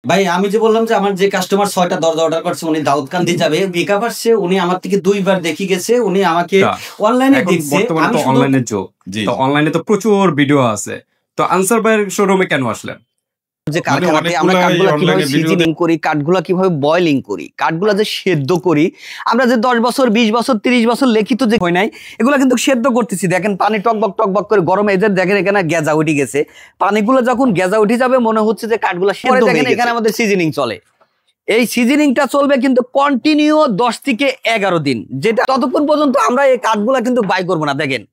ভাই আমি যে বললাম যে আমার যে কাস্টমার 6টা দরজা অর্ডার করছে উনি দাউদকান্দি যাবে মেকআপ আসছে, উনি আমার থেকে 2বার দেখি গেছে, উনি আমাকে অনলাইনে দেখছে। বর্তমানে তো অনলাইনে যুগ, তো অনলাইনে তো প্রচুর ভিডিও আছে, তো আনসার ভাইয়ের শোরুমে কেন আসলেন? যে কারখানাতে আমরা কাঠগুলা কিভাবে সিজনিং করি, কাঠগুলা কিভাবে বয়লিং করি, কাঠগুলা যে সেদ্ধ করি, আমরা যে 10 বছর 20 বছর 30 বছর লিখিত যে হয় নাই এগুলা কিন্তু সেদ্ধ করতেছি। দেখেন পানি টকবক টকবক করে গরমে এদের দেখেন এখানে গেজা উঠে গেছে, পানিগুলো যখন গেজা উঠে যাবে মনে হচ্ছে যে কাঠগুলা সেদ্ধ হয়ে গেছে। এখানে আমাদের সিজনিং চলে, এই সিজনিংটা চলবে কিন্তু কন্টিনিউ 10 থেকে 11 দিন, যেটা ততক্ষণ পর্যন্ত আমরা এই কাঠগুলা কিন্তু বাই করবো না। দেখেন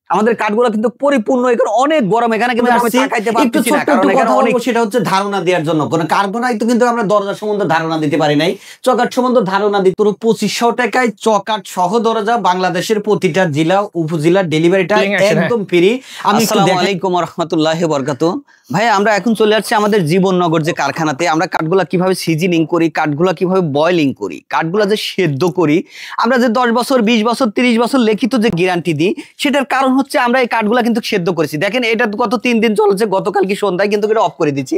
আমাদের কাঠগুলো কিন্তু পরিপূর্ণ, এখানে অনেক গরম, এখানে কিন্তু আমি তাকাইতে পারতেছি না, কারণ এখানে অনেক, সেটা হচ্ছে ধারণা দেওয়ার জন্য। কোন কার্বনাই তো কিন্তু আমরা দরজা সম্বন্ধে ধারণা দিতে পারি নাই, চকাট সম্বন্ধে ধারণা দিতে 2500 টাকায় চকাট সহ দরজা বাংলাদেশের প্রতিটা জেলা উপজেলার ডেলিভারিটা একদম ফ্রি। আসসালামু আলাইকুম ওয়া রাহমাতুল্লাহি ওয়া বারাকাতুহু। ভাই আমরা এখন চলে আসছি আমাদের জীবননগর যে কারখানাতে, আমরা কাঠগুলা কিভাবে সিজনিং করি, কাঠগুলা কিভাবে বয়লিং করি, কাঠগুলা যে সেদ্ধ করি, আমরা যে 10 বছর 20 বছর 30 বছর লিখিত যে গ্যারান্টি দিই, সেটার কারণ হচ্ছে আমরা এই কাঠগুলা কিন্তু সেদ্ধ করেছি। দেখেন এটা গত 3 দিন চলেছে, গতকাল কি সন্ধ্যায় কিন্তু এটা অফ করে দিচ্ছি।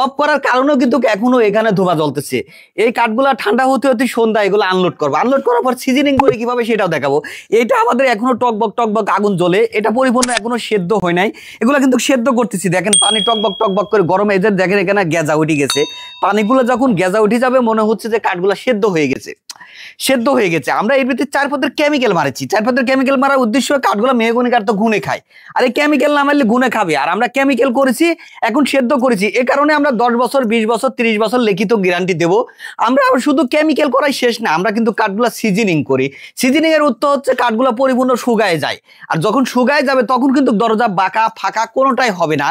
অফ করার কারণেও কিন্তু এখনো এখানে ধোঁয়া জ্বলতেছে। এই কাঠগুলা ঠান্ডা হতে হতে সন্ধ্যায় এগুলো আনলোড করবো, আনলোড করার পর সিজনিং করে কিভাবে সেটাও দেখাবো। এটা আমাদের এখনো টকবক টকবক আগুন জ্বলে, এটা পরিপূর্ণ এখনো সেদ্ধ হয় নাই, এগুলো কিন্তু সেদ্ধ করতেছি। দেখেন পানি টকবক টকবক করে গরমে এদের দেখেন এখানে গেজা উঠে গেছে, পানিগুলো যখন গেজা উঠে যাবে মনে হচ্ছে যে কাঠগুলা সেদ্ধ হয়ে গেছে, সেদ্ধ হয়ে গেছে। আমরা এর ভিতরে 4 পদের কেমিক্যাল মারেছি, 4 পদের কেমিক্যাল মারার উদ্দেশ্য কাঠগুলো মেহগনি কাঠ তো গুনে খায়, আর এই কেমিক্যাল না মারলে গুনে খাবে, আর আমরা কেমিক্যাল করেছি এখন সেদ্ধ করেছি। এ কারণে আমরা 10 বছর 20 বছর 30 বছর লিখিত গ্যারান্টি দেবো। আমরা শুধু কেমিক্যাল করাই শেষ না, আমরা কিন্তু কাঠগুলো সিজনিং করি। সিজনিং এর উত্তর হচ্ছে কাঠগুলো পরিপূর্ণ শুকায় যায়, আর যখন শুকায় যাবে তখন কিন্তু দরজা বাঁকা ফাঁকা কোনোটাই হবে না।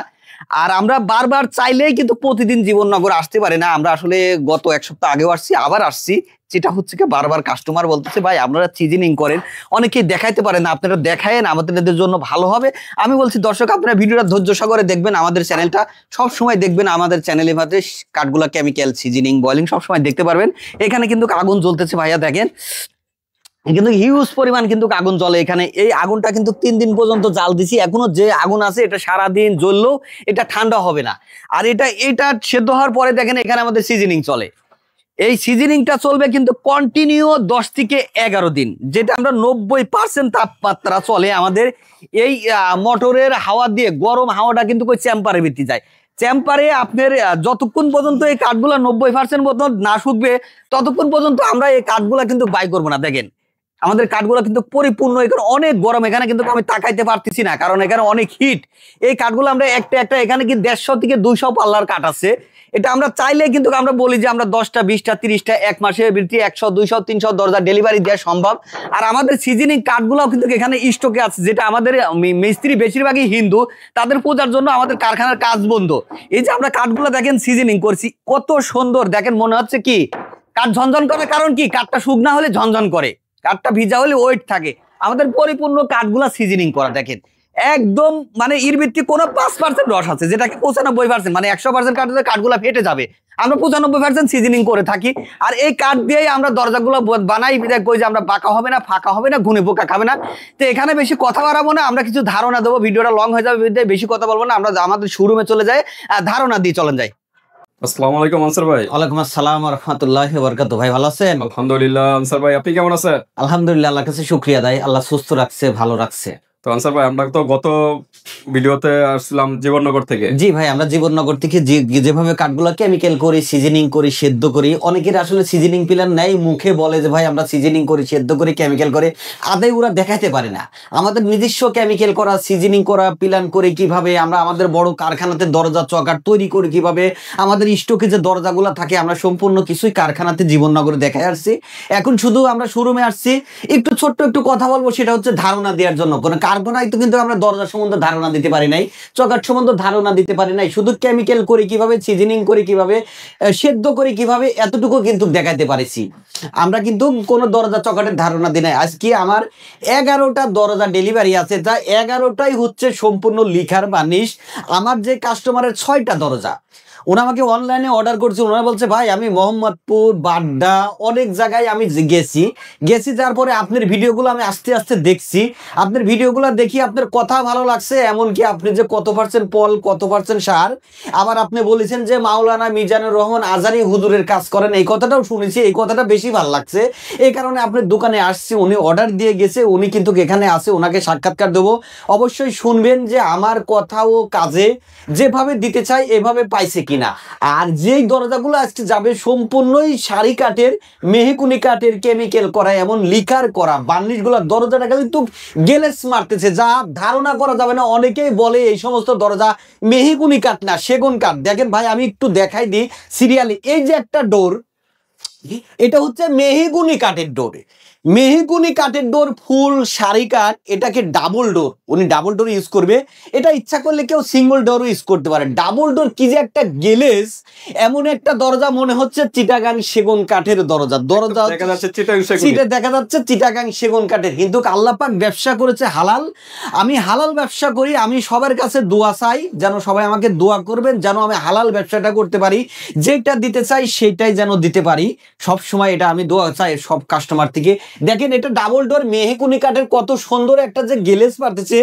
আর আমরা বারবার চাইলেই কিন্তু প্রতিদিন জীবননগর আসতে পারে না। আমরা আসলে গত 1 সপ্তাহ আগেও আসছি, আবার আসছি, যেটা হচ্ছে কি বারবার কাস্টমার বলতেছে ভাই আপনারা সিজনিং করেন, অনেকেই দেখাইতে পারেন না, আপনারা দেখায়েন, আমাদের জন্য ভালো হবে। আমি বলছি দর্শক আপনারা ভিডিওটা ধৈর্য সহকারে দেখবেন, আমাদের চ্যানেলটা সব সময় দেখবেন, আমাদের চ্যানেলের মধ্যে কাঠগুলা কেমিক্যাল সিজনিং বয়লিং সব সময় দেখতে পারবেন। এখানে কিন্তু আগুন জ্বলতেছে ভাইয়া, দেখেন কিন্তু হিউজ পরিমাণ কিন্তু আগুন জ্বলে এখানে। এই আগুনটা কিন্তু 3 দিন পর্যন্ত জাল দিছি, এখনো যে আগুন আছে এটা সারাদিন জ্বললেও এটা ঠান্ডা হবে না। আর এটা সেদ্ধ হওয়ার পরে দেখেন এখানে আমাদের সিজনিং চলে, এই সিজনিংটা চলবে কিন্তু কন্টিনিউ 10 থেকে 11 দিন, যেটা আমরা 90% তাপমাত্রা চলে আমাদের এই মোটরের হাওয়া দিয়ে। গরম হাওয়াটা কিন্তু ওই চেম্বারের ভিত্তি যায়, চেম্বারে আপনার যতক্ষণ পর্যন্ত এই কাঠগুলা 90% মতো না শুকবে ততক্ষণ পর্যন্ত আমরা এই কাঠগুলা কিন্তু বাই করবো না। দেখেন আমাদের কাঠগুলো কিন্তু পরিপূর্ণ, এখানে অনেক গরম, এখানে কিন্তু আমি তাকাইতে পারতেছি না, কারণ এখানে অনেক হিট। এই কাঠগুলো আমরা একটা এখানে কি 150 থেকে 200 পাল্লার কাঠ আছে। এটা আমরা চাইলে কিন্তু আমরা বলি যে আমরা 10টা 20টা 30টা এক মাসের ভিত্তি 100 200 300 দরজা ডেলিভারি দেওয়া সম্ভব। আর আমাদের সিজনিং কাঠগুলোও কিন্তু এখানে স্টকে আছে, যেটা আমাদের মিস্ত্রি বেশিরভাগই হিন্দু, তাদের পূজার জন্য আমাদের কারখানার কাজ বন্ধ। এই যে আমরা কাঠগুলো দেখেন সিজনিং করছি কত সুন্দর, দেখেন মনে হচ্ছে কি কাঠ ঝনঝন করে, কারণ কি কাঠটা শুকনা হলে ঝনঝন করে, কাঠটা ভিজা হলে ওয়েট থাকে। আমাদের পরিপূর্ণ কাঠগুলা সিজনিং করা, দেখেন একদম মানে এর ভিত্তি কোনো 5% রস আছে, যেটাকে 95% মানে 100% কাঠগুলা ফেটে যাবে, আমরা 95% সিজনিং করে থাকি। আর এই কাঠ দিয়েই আমরা দরজাগুলো বানাই, কই যে আমরা বাঁকা হবে না ফাঁকা হবে না ঘুনে পোকা খাবে না। তো এখানে বেশি কথা বাড়াবো না, আমরা কিছু ধারণা দেবো, ভিডিওটা লং হয়ে যাবে, বেশি কথা বলবো না, আমরা আমাদের শোরুমে চলে যাই, ধারণা দিয়ে চলেন যাই। আসসালামু আলাইকুম আনসার ভাই। ওয়ালাইকুম আসসালাম ওয়া রাহমাতুল্লাহি ওয়া বারাকাতুহু। ভাই ভালো আছেন? আলহামদুলিল্লাহ। আনসার ভাই আপনি কেমন আছেন? আলহামদুলিল্লাহ, আল্লাহর কাছে শুকরিয়া দেই, আল্লাহ সুস্থ রাখছে, ভালো রাখছে। তো আনসার ভাই আমরা তো গত ভিডিওতে আসলাম জীবননগর থেকে। জি ভাই, আমরা জীবননগর থেকে যেভাবে কাঠগুলো কেমিক্যাল করি, সিজনিং করি, সেদ্ধ করি, অনেকের আসলে সিজনিং প্ল্যান নেই, মুখে বলে যে ভাই আমরা সিজনিং করি, সেদ্ধ করি, কেমিক্যাল করে, আদায় ওরা দেখাইতে পারে না। আমাদের নিজস্ব কেমিক্যাল করা, সিজনিং করা, প্ল্যান করে কিভাবে আমরা আমাদের বড় কারখানাতে দরজা চকাট তৈরি করি, কিভাবে আমাদের স্টকে যে দরজাগুলো থাকে, আমরা সম্পূর্ণ কিছুই কারখানাতে জীবননগরে দেখাই আসছি। এখন শুধু আমরা শোরুমে আসছি, একটু ছোট্ট একটু কথা বলবো, সেটা হচ্ছে ধারণা দেওয়ার জন্য। কোনো কারখানায় তো কিন্তু আমরা দরজা সম্বন্ধে ধারণা দিতে পারি নাই, চকাট সম্বন্ধে ধারণা দিতে পারি নাই, শুধু কেমিক্যাল করে কিভাবে, সিজনিং করে কিভাবে, সেদ্ধ করে কিভাবে, এতটুকু কিন্তু দেখাতে পারেছি। আমরা কিন্তু কোনো দরজা চকাটের ধারণা দিই নাই। আজকে আমার 11টা দরজা ডেলিভারি আছে, তা 11টাই হচ্ছে সম্পূর্ণ লিখার বানিশ। আমার যে কাস্টমারের 6টা দরজা, ওনা আমাকে অনলাইনে অর্ডার করছে, ওনারা বলছে ভাই আমি মোহাম্মদপুর, বাড্ডা, অনেক জায়গায় আমি গেছি যার পরে আপনার ভিডিওগুলো আমি আস্তে আস্তে দেখছি, আপনার ভিডিওগুলো দেখি আপনার কথা ভালো লাগছে, এমনকি আপনি যে কত পার্সেন্ট পল কত পার্সেন্ট সার, আবার আপনি বলেছেন যে মাওলানা মিজানুর রহমান আজারি হুজুরের কাজ করেন, এই কথাটাও শুনেছি, এই কথাটা বেশি ভালো লাগছে, এই কারণে আপনার দোকানে আসছি। উনি অর্ডার দিয়ে গেছে, উনি কিন্তু এখানে আসে, ওনাকে সাক্ষাৎকার দেবো, অবশ্যই শুনবেন যে আমার কথা ও কাজে যেভাবে দিতে চাই এভাবে পাইছে কিনা। আর যেই দরজাগুলো আজকে যাবে সম্পূর্ণই শাড়ি কাঠের, মেহগুনি কাঠের কেমিক্যাল করা, এমন লিকার করা বার্নিশগুলো, দরজাটা কিন্তু গেলেস মারতেছে, যা ধারণা করা যাবে না। অনেকেই বলে এই সমস্ত দরজা মেহগুনি কাঠ না, সেগুন কাঠ। দেখেন ভাই আমি একটু দেখাই দিই সিরিয়ালি, এই যে একটা ডোর, এটা হচ্ছে মেহগুনি কাঠের ডোর, মেহগুনি কাঠের ডোর, ফুল শাড়ি কাঠ, এটাকে ডাবল ডোর, উনি ডাবল ডোর ইউজ করবে। এটা ইচ্ছা করলে কেউ সিঙ্গল ডোরও ইউজ করতে পারে। ডাবল ডোর কি যে একটা গেলেস, এমন একটা দরজা মনে হচ্ছে চিটাগাং সেগুন কাঠের দরজা দেখা যাচ্ছে দেখা যাচ্ছে চিটাগাং সেগুন কাঠের। কিন্তু আল্লাহ পাক ব্যবসা করেছে হালাল, আমি হালাল ব্যবসা করি, আমি সবার কাছে দোয়া চাই যেন সবাই আমাকে দোয়া করবেন, যেন আমি হালাল ব্যবসাটা করতে পারি, যেটা দিতে চাই সেটাই যেন দিতে পারি। সব সময় এটা আমি দোয়া চাই সব কাস্টমার থেকে। দেখেন এটা ডাবল ডোর মেহগুনি কাঠের, কত সুন্দর একটা যে গেলেস পারতেছে,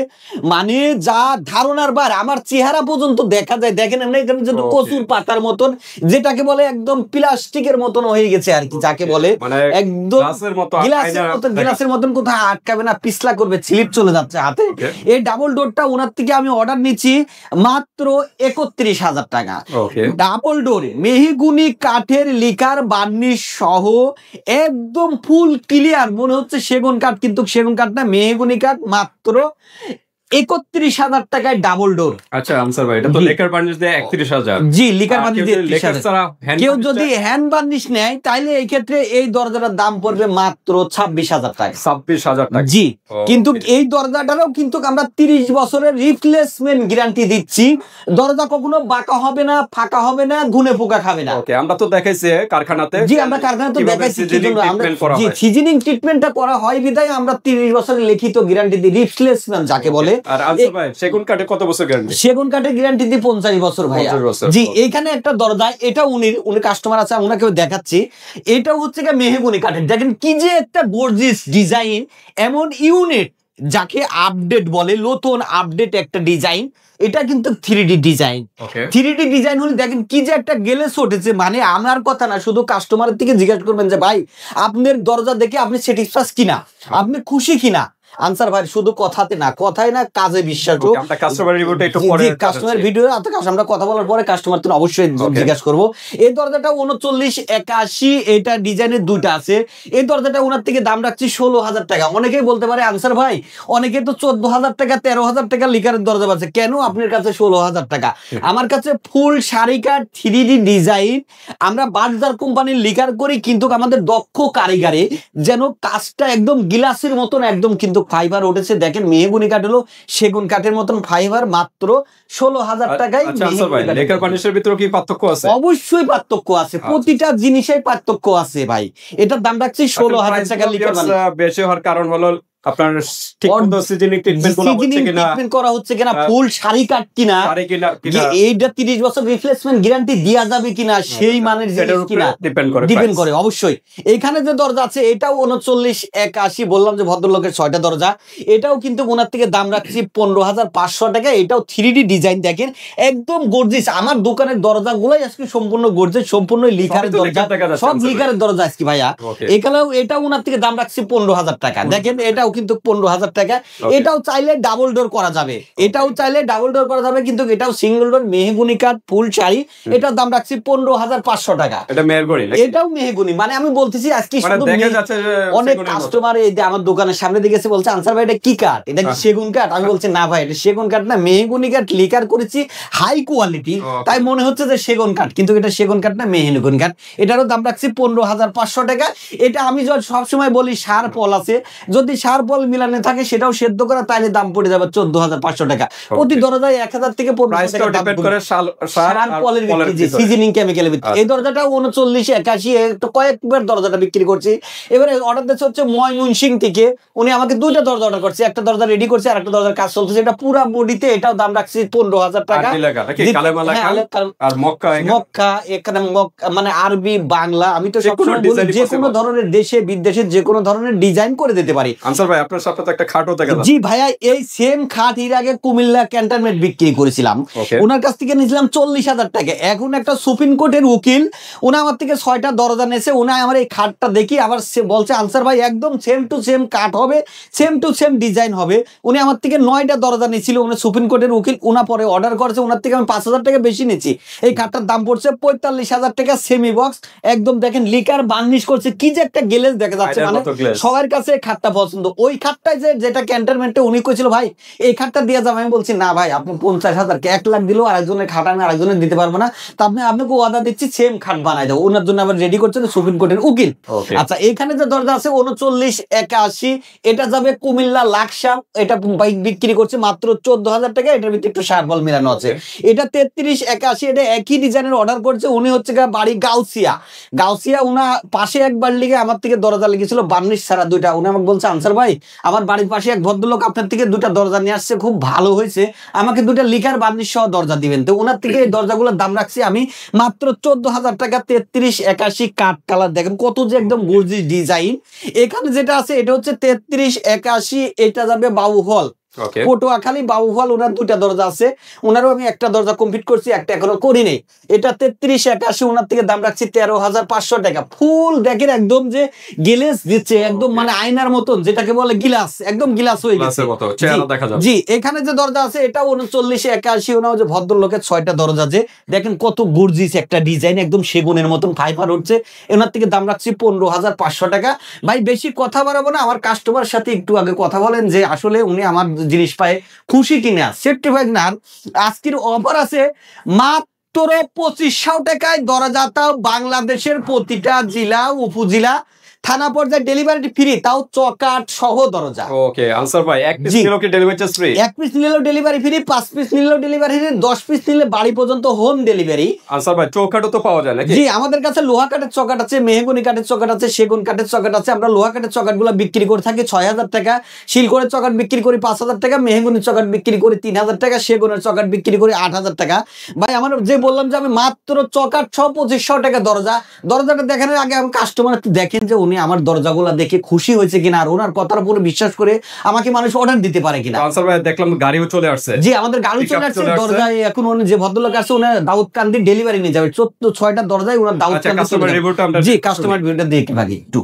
মানে যা ধারণার বার, আমার চেহারা পর্যন্ত দেখা যায়। দেখেন আমরা এখানে যেন কচুর পাতার মতন, যেটাকে বলে একদম প্লাস্টিকের মতন হয়ে গেছে আর কি, যাকে বলে একদম গ্লাসের মতন, কোথাও আটকাবে না, পিছলা করবে, স্লিপ চলে যাচ্ছে হাতে। এই ডাবল ডোরটা ওনার থেকে আমি অর্ডার নিচ্ছি মাত্র 31,000 টাকা। ডাবল ডোর মেহগুনি কাঠের লিকার বার্নিশ সহ একদম ফুল ক্লিয়ার, মনে হচ্ছে সেগুন কাঠ, কিন্তু সেগুন কাঠ না, মেহগুনি কাঠ, মাত্র 31,000 টাকায় ডাবল ডোর। আচ্ছা আনসার ভাই, এটা তো লিকার বার্নিশ দিয়ে 31,000। জি, লিকার বার্নিশ দিয়ে 31,000। কেউ যদি হ্যান্ড বার্নিশ নেয় তাহলে এই ক্ষেত্রে এই দরজাটার দাম পড়বে মাত্র 26,000 টাকা। 26,000 টাকা। জি, কিন্তু এই দরজাটারও কিন্তু আমরা 30 বছরের রিপ্লেসমেন্ট গ্যারান্টি দিচ্ছি। দরজা কখনো বাঁকা হবে না, ফাঁকা হবে না, ঘুনে পোকা খাবে না। ওকে, আমরা তো দেখাইছি কারখানাতে। জি, আমরা কারখানাতে দেখাইছি, জি সিজনিং ট্রিটমেন্টটা করা হয় বিধায় আমরা 30 বছরের লিখিত গ্যারান্টি দিই, রিপ্লেসমেন্ট যাকে বলে। আর আনসার ভাই সেগুন কাঠে কত বছর গ্যারান্টি? সেগুন কাঠের গ্যারান্টি দিই 50 বছর ভাই। জি, এইখানে একটা দরজা, এটা উনি কাস্টমার আছে, ওনাকে দেখাচ্ছি, এটাও হচ্ছে মেহগুনি কাঠের। দেখেন কি যে একটা গর্জিয়াস ডিজাইন, এমন ইউনিট যাকে আপডেট বলে, নতুন আপডেট একটা ডিজাইন। এটা কিন্তু 3D ডিজাইন, 3D ডিজাইন হলে দেখেন কি যে একটা গেলেস উঠেছে। মানে আমার কথা না, শুধু কাস্টমারের থেকে জিজ্ঞাসা করবেন যে ভাই আপনার দরজা দেখে আপনি স্যাটিসফাইড কিনা, আপনি খুশি কিনা। আনসার ভাই শুধু কথাতে না, কথাই না কাজে বিশ্বাস। আমরা কাস্টমার রিভিউটা একটু পরে, কাস্টমার ভিডিও আমরা কথা বলার পরে কাস্টমার তো অবশ্যই জিজ্ঞাসা করব। এই দরজাটা 3981, এটা ডিজাইনের দুইটা আছে। এই দরজাটা ওনার থেকে দাম রাখছি 16,000 টাকা। অনেকেই বলতে পারে আনসার ভাই অনেকে তো 14,000 টাকা 13,000 টাকা লিকারের দরজা আছে, কেন আপনার কাছে 16,000 টাকা? আমার কাছে ফুল শাড়ি কাঠ 3D ডিজাইন, আমরা বাজার কোম্পানির লিকার করি, কিন্তু আমাদের দক্ষ কারিগরে যেন কাজটা একদম গ্লাসের মতন একদম কিন্তু ফাইবার উঠেছে। দেখেন মেহগুনি কাঠ হলো সেগুন কাঠের মতন ফাইবার, মাত্র 16,000 টাকায়। লিকার বার্নিশের ভিতরে কি পার্থক্য আছে? অবশ্যই পার্থক্য আছে, প্রতিটা জিনিসের পার্থক্য আছে ভাই। এটার দাম রাখছি 16,000 টাকা। লিকার বেশি হওয়ার কারণ হলো আপনার ঠিকমতো সিজনিং ট্রিটমেন্ট করা হচ্ছে কিনা, ফুল শাড়ি কাট কিনা, এইটা 30 বছর রিপ্লেসমেন্ট গ্যারান্টি দেয়া যাবে কিনা, সেই মানের জিনিস কিনা ডিপেন্ড করে অবশ্যই। এইখানে যে দরজা আছে এটাও 3981, বললাম যে ভদ্রলোকের 6টা দরজা। এটাও কিন্তু ওনার থেকে দাম রাখছি 15,500 টাকা। এটাও 3D ডিজাইন, দেখেন একদম গর্জিয়াস। আমার দোকানের দরজাগুলাই আজকে সম্পূর্ণ গর্জিয়াস, সম্পূর্ণ লিকারের দরজা, সব লিকারের দরজা আজকে ভাইয়া। এখানেও এটাও ওনার থেকে দাম রাখছি 15,000 টাকা। দেখেন এটাও কিন্তু 15,000 টাকা। এটাও চাইলে ডাবল ডোর করা যাবে, এটাও চাইলে ডাবল ডোর করা যাবে, কিন্তু এটাও সিঙ্গেল ডোর মেহগুনি কাঠ ফুল শাড়ি। এটার দাম রাখছি 15,500 টাকা। এটাও মেহগুনি। মানে আমি বলতেছি আজকে অনেক কাস্টমার এই যে আমার দোকানের সামনে দিকে এসে বলছে আনসার ভাই এটা কি কাঠ, এটা কি সেগুন কাঠ? আমি বলছি না ভাই এটা সেগুন কাঠ না, মেহগুনি কাঠ লিকার করেছি হাই কোয়ালিটি, তাই মনে হচ্ছে যে সেগুন কাঠ, কিন্তু এটা সেগুন কাঠ না, মেহগুনি কাঠ। এটারও দাম রাখছি 15,500 টাকা। এটা আমি সবসময় বলি সার পল আছে, যদি সার শার্পল মিলানে থাকে সেটাও সেদ্ধ করা, তাইলে দাম পড়ে যাবে 14,500 টাকা। প্রতি দরজায় 1,000 থেকে 1500 টাকা দাম পড়বে। শার্পলের ভিত্তি, সিজনিং কেমিক্যালের ভিত্তি। এই দরজাটা 39, 81 একটু কয়েকবার দরজাটা বিক্রি করছি। এবারে অর্ডার দিচ্ছে হচ্ছে ময়মনসিংহ থেকে, উনি আমাকে 2টা দরজা অর্ডার করছে, একটা দরজা রেডি করছে আর একটা দরজার কাজ চলছে, এটা পুরা বডিতে, এটাও দাম রাখছি 15,000 টাকা। আর মক্কা, এখানে মানে আরবি বাংলা, আমি তো সবসময় বলি যে কোনো ধরনের দেশে বিদেশে যে কোনো ধরনের ডিজাইন করে দিতে পারি। আনসার ভাই আপনার সাথে তো একটা খাটও দেখা যাচ্ছে। জি ভাইয়া, এই সেম খাট এর আগে কুমিল্লা ক্যান্টনমেন্ট বিক্রি করেছিলাম, ওনার কাছ থেকে নিয়েছিলাম 40,000 টাকা। এখন একটা সুপ্রিম কোর্টের উকিল, উনি আমার থেকে 6টা দরজা নিয়েছে, উনি আমার এই খাটটা দেখি আবার বলছে আনসার ভাই একদম সেম টু সেম কাট হবে, সেম টু সেম ডিজাইন হবে। উনি আমার থেকে 9টা দরজা নিয়েছিল, উনি সুপ্রিম কোর্টের উকিল, উনা পরে অর্ডার করেছে, ওনার থেকে আমি 5,000 টাকা বেশি নিয়েছি। এই খাটটার দাম পড়ছে 45,000 টাকা, সেমি বক্স একদম, দেখেন লিকার বার্নিশ করছে, কি যে একটা গ্লেজ দেখা যাচ্ছে, মানে সবার কাছে খাটটা পছন্দ। ওই খাটটাই যেটা ক্যান্টনমেন্টে উনি কইছিল ভাই এই খাটটা দিয়ে যাবে, আমি বলছি না ভাই আপনি 50,000 কে 1 লাখ দিলেও আরেকজনের খাট আমি আরেকজনের দিতে পারবো না, তা আপনাকে ওয়াদা দিচ্ছি সেম খাট বানাই দেবো। ওনার জন্য আবার রেডি করছেন সুপ্রিম কোর্টের উকিল। আচ্ছা, এখানে যে দরজা আছে 39, 81, এটা যাবে কুমিল্লা লাকসাম, এটা বিক্রি করছে মাত্র 14,000 টাকা। এটার ভিতরে একটু শার্পল মিলানো আছে। এটা 33, 81, এটা একই ডিজাইনের অর্ডার করছে, উনি হচ্ছে বাড়ি গাউসিয়া। উনা পাশে একবার লিগে আমার থেকে দরজা লেগেছিল বার্নিশ ছাড়া 2টা। উনি আমাকে বলছে আনসার ভাই আমার বাড়ির পাশে এক ভদ্রলোক আপনার থেকে 2টা দরজা নিয়ে আসছে, খুব ভালো হয়েছে, আমাকে 2টা লিকার বার্নিশ সহ দরজা দিবেন। তো ওনার থেকে এই দরজাগুলোর দাম রাখছি আমি মাত্র 14,000 টাকা। 33, 81 কাঠ কালার, দেখেন কত যে একদম গর্জিয়াস ডিজাইন। এখানে যেটা আছে এটা হচ্ছে 33, 81, এটা যাবে বাবুহল পটুয়াখালী বাবুফল। ওনার 2টা দরজা আছে, ওনারও আমি একটা দরজা কমপ্লিট করছি, একটা এখনো করি নেই। এটা 33, 81, ওনার থেকে দাম রাখছি 13,500 টাকা। ফুল দেখেন একদম যে গ্লাস দিচ্ছে, একদম মানে আয়নার মতন, যেটাকে বলে গ্লাস, একদম গ্লাস হয়ে গেছে। জি, এখানে যে দরজা আছে এটা 39, 81, ওনার যে ভদ্রলোকের 6টা দরজা, যে দেখেন কত গর্জিয়াস একটা ডিজাইন, একদম সেগুনের মতন ফাইবার উঠছে। ওনার থেকে দাম রাখছি 15,500 টাকা। ভাই বেশি কথা বাড়াবো না, আমার কাস্টমার সাথে একটু আগে কথা বলেন যে আসলে উনি আমার জিনিস পায় খুশি কিনা, সেফটিফাইড না। আজকের অফার আছে মাত্র 2500 টাকায় দরজা, তাও বাংলাদেশের প্রতিটা জেলা উপজেলা থানা পর্যায়ে ডেলিভারি ফ্রি, তাও চকাট সহ দরজা। ওকে আনসার ভাই, এক পিস নিলেও কি ডেলিভারি চার্জ ফ্রি? এক পিস নিলেও ডেলিভারি ফ্রি, 5 পিস নিলেও ডেলিভারি ফ্রি, 10 পিস নিলে বাড়ি পর্যন্ত হোম ডেলিভারি। আনসার ভাই চৌকাটও তো পাওয়া যায় নাকি? জি, আমাদের কাছে লোহা কাঠের চকাট আছে, মেহগনি কাঠের চকাট আছে, সেগুন কাঠের চকাট আছে। আমরা লোহা কাঠের চকাটগুলো বিক্রি করে থাকি 6,000 টাকা, শিলকরের চকাট বিক্রি করি 5,000 টাকা, মেহগনির চকাট বিক্রি করি 3,000 টাকা, সেগুনের চকাট বিক্রি করি 8,000 টাকা। ভাই আমার যে বললাম যে আমি মাত্র চকাট 2500 টাকা দরজাটা দেখানোর আগে আমি কাস্টমার দেখেন যে উনি আমার দরজাগুলো দেখে খুশি হয়েছে কিনা, আর ওনার কথার উপরে বিশ্বাস করে আমাকে মানুষ অর্ডার দিতে পারে কিনা। আনসার ভাই দেখলাম গাড়িও চলে আসছে। জি, আমাদের গাড়ি চলে আসছে, দরজায় এখন উনি যে ভদ্রলোক আছে উনি দাউদকান্দি ডেলিভারি নিয়ে যাবে, 6টা দরজায় ওনার দাউদকান্দি। জি, কাস্টমার রিভিউটা দেখে ভাগে একটু।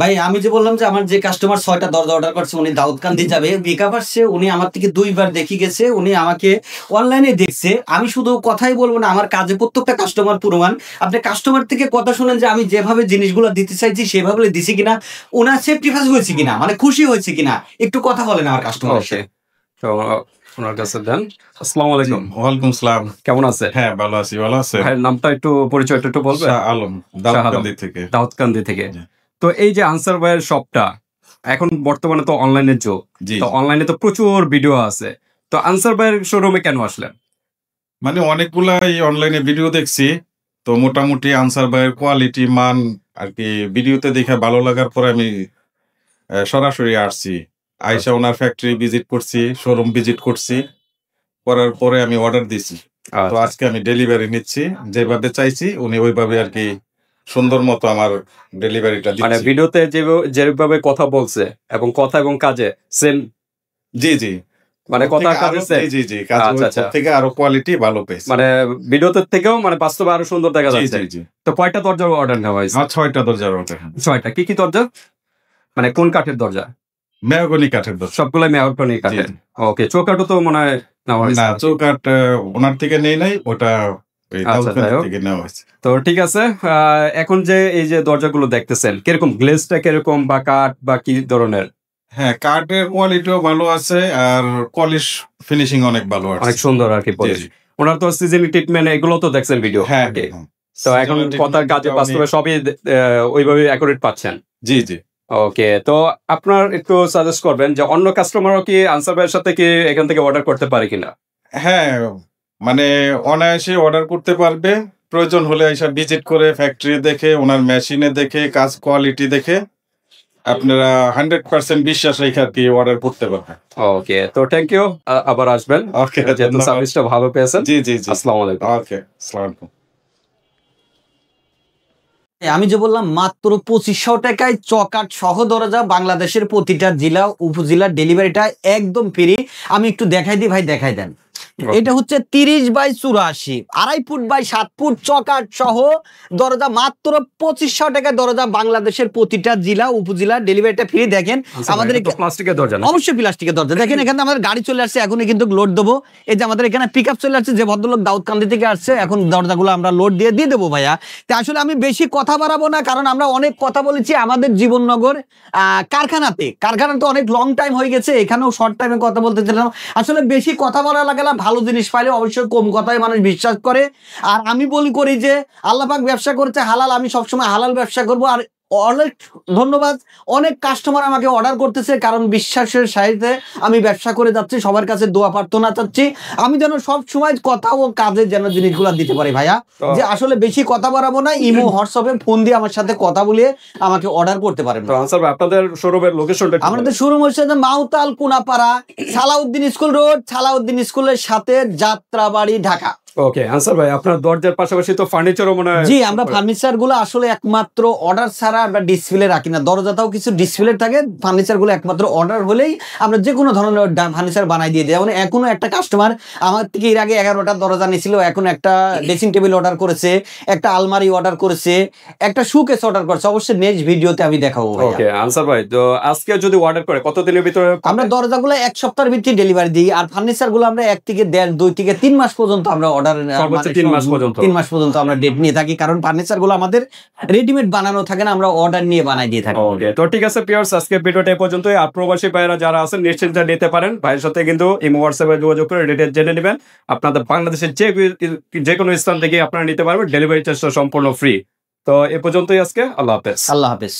ভাই আমি যে বললাম যে আমার যে কাস্টমার 6টা দরজা অর্ডার করছে উনি দাউদকান্দি যাবে, মেকআপ আসছে, উনি আমার থেকে 2বার দেখি গেছে, উনি আমাকে অনলাইনে দেখছে। আমি শুধু কথাই বলবো না, আমার কাজে প্রত্যেকটা কাস্টমার প্রমাণ। আপনি কাস্টমার থেকে কথা শুনেন যে আমি যেভাবে জিনিসগুলো দিতে চাইছি সেভাবে দিছি কিনা, ওনার সেফটিফাইড হয়েছে কিনা, মানে খুশি হয়েছে কিনা, একটু কথা বলেন আমার কাস্টমার। তো ওনার কাছে দেন। আসসালামু আলাইকুম। ওয়ালাইকুম সালাম। কেমন আছে? হ্যাঁ ভালো আছি। ভালো আছে? ভাইয়ের নামটা একটু পরিচয়টা একটু বলবেন? শাহ আলম, দাউদকান্দি থেকে। দাউদকান্দি থেকে। তো এই যে আনসার ভাইয়ের শপটা, এখন বর্তমানে তো অনলাইনের যুগ, তো অনলাইনে তো প্রচুর ভিডিও আছে, তো আনসার ভাইয়ের শোরুমে কেন আসলেন? মানে অনেকগুলাই অনলাইনে ভিডিও দেখছি, তো মোটামুটি আনসার ভাইয়ের কোয়ালিটি মান আর কি ভিডিওতে দেখে ভালো লাগার পরে আমি সরাসরি আসছি, আইসা ওনার ফ্যাক্টরি ভিজিট করছি, শোরুম ভিজিট করছি, করার পরে আমি অর্ডার দিছি। তো আজকে আমি ডেলিভারি নিচ্ছি, যেভাবে চাইছি উনি ওইভাবে আর কি সুন্দর মতো আমার ডেলিভারিটা দিচ্ছে। মানে ভিডিওতে যেভাবে কথা বলছে এবং কথা এবং কাজে সেম। জি জি, মানে কথা কাজে সেম। জি জি, কাজ থেকে আরো কোয়ালিটি ভালো পেয়েছে, মানে ভিডিওতে থেকেও মানে বাস্তবে আরো সুন্দর দেখা যাচ্ছে। জি জি। তো কয়টা দরজার অর্ডার নেওয়া হয়েছে? 6টা দরজার অর্ডার। 6টা। কি কি দরজা? মানে কোন কাঠের দরজা? মেহগনি কাঠের দরজা। সবগুলাই মেহগনি কাঠের। ওকে, চৌকাঠও তো মনে হয় নেওয়া হয়েছে? না, চৌকাঠ ওনার থেকে নেই নাই, ওটা তো ঠিক আছে। এখন যে এই যে দরজাগুলো দেখতেছেন কিরকম, গ্লেজটা কিরকম বা কাঠ বা কি ধরনের? হ্যাঁ, কাঠের কোয়ালিটিও ভালো আছে আর পলিশ ফিনিশিং অনেক ভালো আছে, অনেক সুন্দর আর কি পলিশ। ওনার তো সিজনিং ট্রিটমেন্ট এগুলো তো দেখছেন ভিডিও। হ্যাঁ, তো এখন কথার কাজে বাস্তবে সবই ওইভাবে অ্যাকুরেট পাচ্ছেন? জি জি, ওকে, তো আপনার একটু সাজেস্ট করবেন যে অন্য কাস্টমারও কি আনসার ভাইয়ের সাথে কি এখান থেকে অর্ডার করতে পারে কিনা? হ্যাঁ, মানে অনায়াসে অর্ডার করতে পারবে। প্রয়োজন হলে এসে ভিজিট করে ফ্যাক্টরি দেখে, ওনার মেশিনে দেখে, কাজ কোয়ালিটি দেখে আপনারা 100% বিশ্বাস রেখে আর কি অর্ডার করতে পারবেন। ওকে, তো থ্যাংক ইউ, আবার আসবেন। ওকে, যেহেতু সার্ভিসটা ভালো পেয়েছেন। জি জি জি, আসসালামু আলাইকুম। ওকে, আসসালামু আলাইকুম। আমি যে বললাম মাত্র 2500 টাকায় চকাট সহ দরজা, বাংলাদেশের প্রতিটা জেলা উপজেলার ডেলিভারিটা একদম ফ্রি। আমি একটু দেখাই দিই ভাই, দেখাই দেন। এটা হচ্ছে 30x84, 2.5 ফুট বাই 7 ফুট চকাট সহ দরজা, মাত্র 2500 টাকায় দরজা, বাংলাদেশের প্রতিটা জেলা উপজেলা ডেলিভারিটা ফ্রি। দেখেন আমাদের প্লাস্টিকের দরজা না? অবশ্যই প্লাস্টিকের দরজা। দেখেন এখানে আমাদের গাড়ি চলে আসছে, এখনই কিন্তু লোড দেবো। এই যে আমাদের এখানে পিক আপ চলে আসছে, যে ভদ্রলোক দাউদকান্দি থেকে আসছে, এখন দরজাগুলো আমরা লোড দিয়ে দেবো ভাইয়া। তো আসলে আমি বেশি কথা বাড়াবো না, কারণ আমরা অনেক কথা বলেছি আমাদের জীবননগর কারখানাতে অনেক লং টাইম হয়ে গেছে, এখানেও শর্ট টাইমে কথা বলতে চাইলাম। আসলে বেশি কথা বলা লাগে না, ভালো জিনিস পাইলে অবশ্যই কম কথায় মানুষ বিশ্বাস করে। আর আমি করি যে আল্লাহ পাক ব্যবসা করতে হালাল, আমি সবসময় হালাল ব্যবসা করবো। আর অনেক ধন্যবাদ, অনেক কাস্টমার আমাকে অর্ডার করতেছে, কারণ বিশ্বাসের সাথে আমি ব্যবসা করে যাচ্ছি। সবার কাছে দোয়া প্রার্থনা চাচ্ছি আমি যেন সব সময় কথা ও কাজে যেন জিনিসগুলো দিতে পারি ভাইয়া। যে আসলে বেশি কথা বাড়াবো না, ইমো হোয়াটসঅ্যাপে ফোন দিয়ে আমার সাথে কথা বলে আমাকে অর্ডার করতে পারেন। তো আনসার ভাই, আপনাদের শোরুমের লোকেশনটা? আমাদের শোরুম হচ্ছে মাউতাল কোনাপাড়া, সালাউদ্দিন স্কুল রোড, সালাউদ্দিন স্কুলের সাথে, যাত্রাবাড়ি, ঢাকা। ওকে আনসার ভাই, আপনার দরজার পাশাপাশি তো ফার্নিচারও মনে হয়? জি, আমরা ফার্নিচার গুলো আসলে একমাত্র অর্ডার ছাড়া আমরা ডিসপ্লে রাখি না। দরজাটাও কিছু ডিসপ্লে থাকে, ফার্নিচার গুলো একমাত্র অর্ডার হলেই আমরা যে কোনো ধরনের ফার্নিচার বানাই দিয়ে দিই। যেমন এখনো একটা কাস্টমার আমার থেকে এর আগে 11টা দরজা নিয়েছিল, এখন একটা ড্রেসিং টেবিল অর্ডার করেছে, একটা আলমারি অর্ডার করেছে, একটা শোকেস অর্ডার করেছে। অবশ্যই নেক্সট ভিডিওতে আমি দেখাবো। ওকে আনসার ভাই, তো আজকে যদি অর্ডার করে কতদিনের ভিতরে? আমরা দরজাগুলো 1 সপ্তাহের ভিতরে ডেলিভারি দিই, আর ফার্নিচার গুলো আমরা 1 থেকে 1.5, 2 থেকে 3 মাস পর্যন্ত আমরা অর্ডার, 3 মাস পর্যন্ত আমরা ডেট নিয়ে থাকি, কারণ ফার্নিচার গুলো আমাদের রেডিমেড বানানো থাকে না, আমরা অর্ডার নিয়ে বানাই দিয়ে থাকি। ওকে, তো ঠিক আছে পিয়ার্স, আজকে ভিডিওটা এই পর্যন্তই। আর প্রবাসী ভাইরা যারা আছেন নিশ্চিন্তে নিতে পারেন, ভাইয়ের সাথে কিন্তু ইমো হোয়াটসঅ্যাপে যোগাযোগ করে ডিটেইলস জেনে নেবেন। আপনাদের বাংলাদেশের যে কোনো স্থান থেকে আপনারা নিতে পারবেন, ডেলিভারি চার্জটা সম্পূর্ণ ফ্রি। তো এ পর্যন্তই আজকে, আল্লাহ হাফেজ। আল্লাহ হাফেজ।